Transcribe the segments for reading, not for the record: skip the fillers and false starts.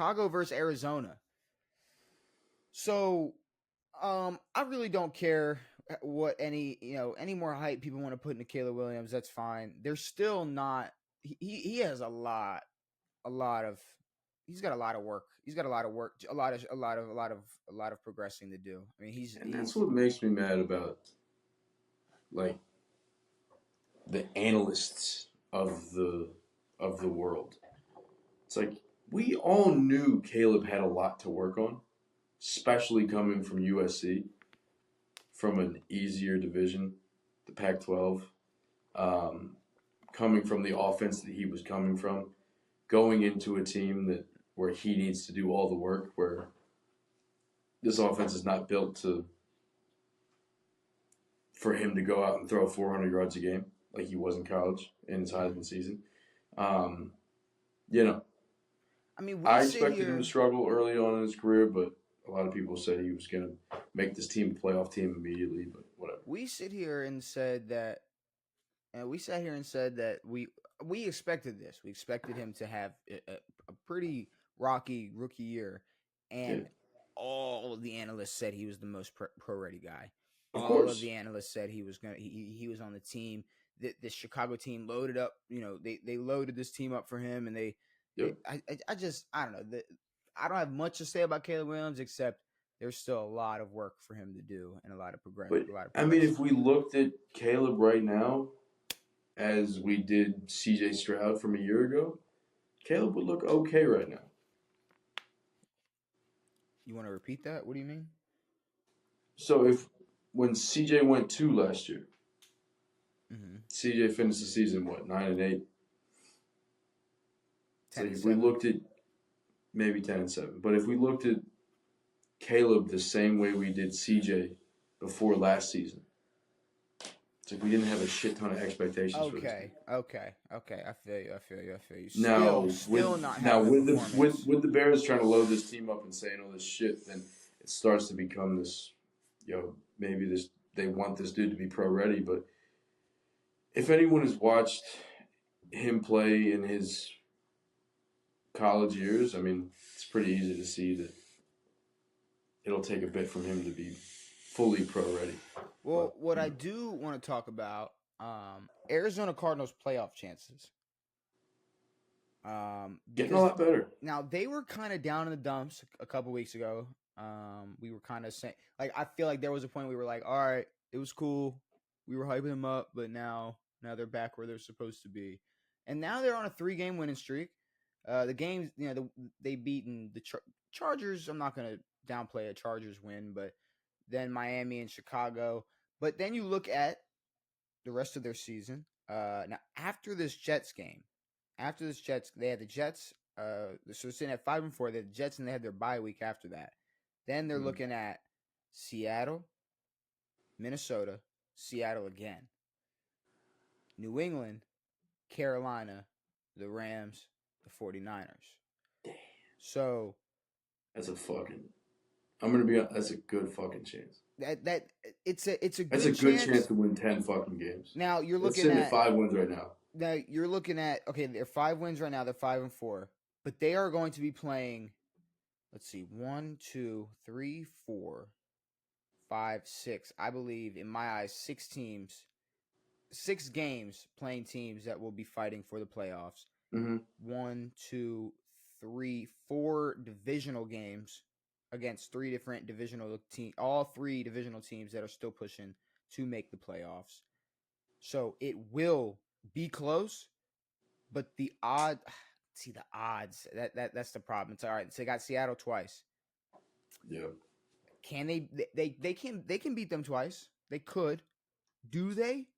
Chicago versus Arizona. So, I really don't care what any more hype people want to put into Caleb Williams. That's fine. They're still not. He has a lot of. He's got a lot of work. He's got a lot of work. A lot of progressing to do. I mean, And that's what makes me mad about like the analysts of the world. It's like we all knew Caleb had a lot to work on, especially coming from USC, from an easier division, the Pac-12, coming from the offense that he was coming from, going into a team where he needs to do all the work, where this offense is not built for him to go out and throw 400 yards a game like he was in college in his Heisman season. Um, you know, I mean, I expected him to struggle early on in his career, but a lot of people said he was going to make this team a playoff team immediately, but whatever. We sit here and said that, and we sat here and said that we expected this. We expected him to have a pretty rocky rookie year, and Yeah. all of the analysts said he was the most pro ready guy. Of All of course. the analysts said he was gonna. He was on the team. This Chicago team loaded up. They loaded this team up for him, and Yep. I don't know. I don't have much to say about Caleb Williams except there's still a lot of work for him to do and a lot of progress. But, A lot of I mean, progression. if we looked at Caleb right now as we did CJ Stroud from a year ago, Caleb would look okay right now. You want to repeat that? What do you mean? So when CJ went 2 last year, Mm-hmm. CJ finished the season, what, 9-8? So 10 and if we 7. looked at maybe 10-7, but if we looked at Caleb the same way we did CJ before last season, it's like we didn't have a shit ton of expectations for this team. Okay. I feel you. Now, Still not now having a performance. with the Bears trying to load this team up and saying all this shit, then it starts to become this, maybe they want this dude to be pro ready. But if anyone has watched him play in his college years, I mean, it's pretty easy to see that it'll take a bit from him to be fully pro ready. Well, what I do want to talk about, Arizona Cardinals playoff chances. Getting a lot better. Now they were kind of down in the dumps a couple weeks ago. We were kind of saying, like, I feel like there was a point we were like, all right, it was cool, we were hyping them up, but now they're back where they're supposed to be, and now they're on a 3-game winning streak. The games, they beaten the Chargers. I'm not gonna downplay a Chargers win, but then Miami and Chicago. But then you look at the rest of their season. Now after this Jets game, they had the Jets. So they're sitting at 5-4. They had the Jets, and they had their bye week after that. Then they're looking at Seattle, Minnesota, Seattle again, New England, Carolina, the Rams, the 49ers. Damn. So That's a fucking. I'm gonna be honest. That's a good fucking chance. It's a That's a good chance to win 10 fucking games. Now you're looking sitting at 5 wins right now. Now you're looking at, okay, they're 5 wins right now. They're 5-4, but they are going to be playing. Let's see, 1, 2, 3, 4, 5, 6. I believe in my eyes, 6 games playing teams that will be fighting for the playoffs. Mm-hmm. 1, 2, 3, 4 divisional games against 3 different divisional teams. All 3 divisional teams that are still pushing to make the playoffs. So it will be close, but the odds. That's the problem. It's all right. So they got Seattle twice. Yeah. Can they can beat them twice. They could. Do they?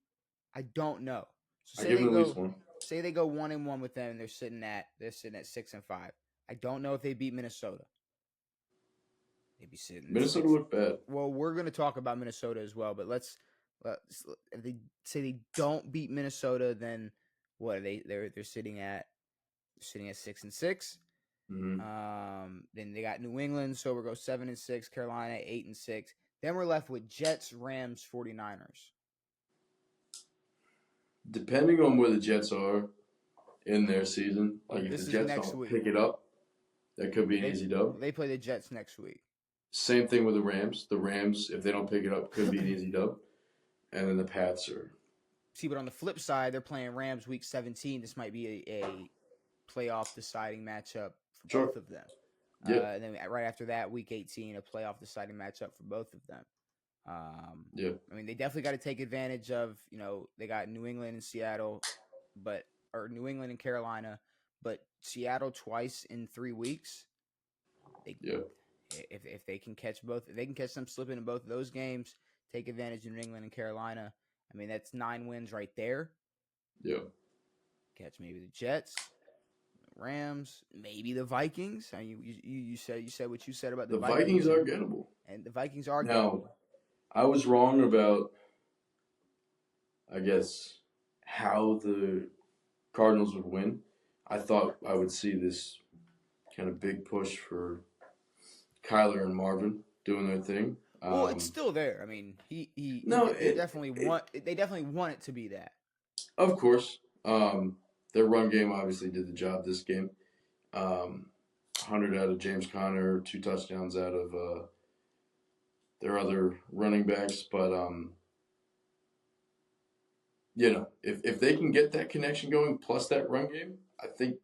I don't know. So I give them at least one. Say they go 1-1 with them, and they're sitting at 6-5. I don't know if they beat Minnesota. They'd be sitting. Minnesota looked bad. Well, we're going to talk about Minnesota as well, but let's if they say they don't beat Minnesota, then what are they? They're sitting at 6-6. Mm-hmm. Then they got New England, so we'll go 7-6. Carolina 8-6. Then we're left with Jets, Rams, 49ers. Depending on where the Jets are in their season, like if the Jets don't pick it up, That could be an easy dub. They play the Jets next week. Same thing with the Rams. The Rams, if they don't pick it up, could be an easy dub. And then the Pats are. See, but on the flip side, they're playing Rams week 17. This might be a playoff deciding matchup for Sure. both of them. Yeah. And then right after that, week 18, a playoff deciding matchup for both of them. Yeah. I mean, they definitely got to take advantage of, they got New England and Seattle, or New England and Carolina, but Seattle twice in 3 weeks. If they can catch both, if they can catch them slipping in both of those games, take advantage of New England and Carolina. I mean, that's 9 wins right there. Yeah. Catch maybe the Jets, Rams, maybe the Vikings. I mean, you said what you said about the Vikings are gettable, and the Vikings are now, gettable. I was wrong about, I guess, how the Cardinals would win. I thought I would see this kind of big push for Kyler and Marvin doing their thing. Well, it's still there. I mean, they definitely want it to be that. Of course, their run game obviously did the job this game. 100 out of James Conner, 2 touchdowns out of their other running backs, but if they can get that connection going plus that run game, I think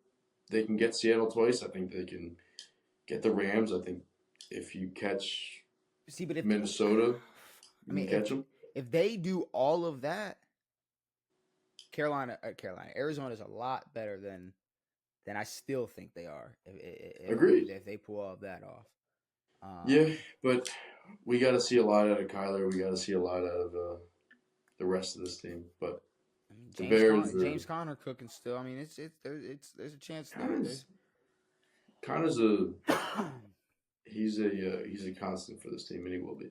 they can get Seattle twice. I think they can get the Rams. I think if you catch Minnesota, catch them. If they do all of that, Arizona is a lot better than I still think they are. Agreed. If they pull all of that off. Yeah, but we got to see a lot out of Kyler. We got to see a lot out of the rest of this team. But James Conner cooking still. I mean, there's a chance there. Conner's he's a constant for this team, and he will be.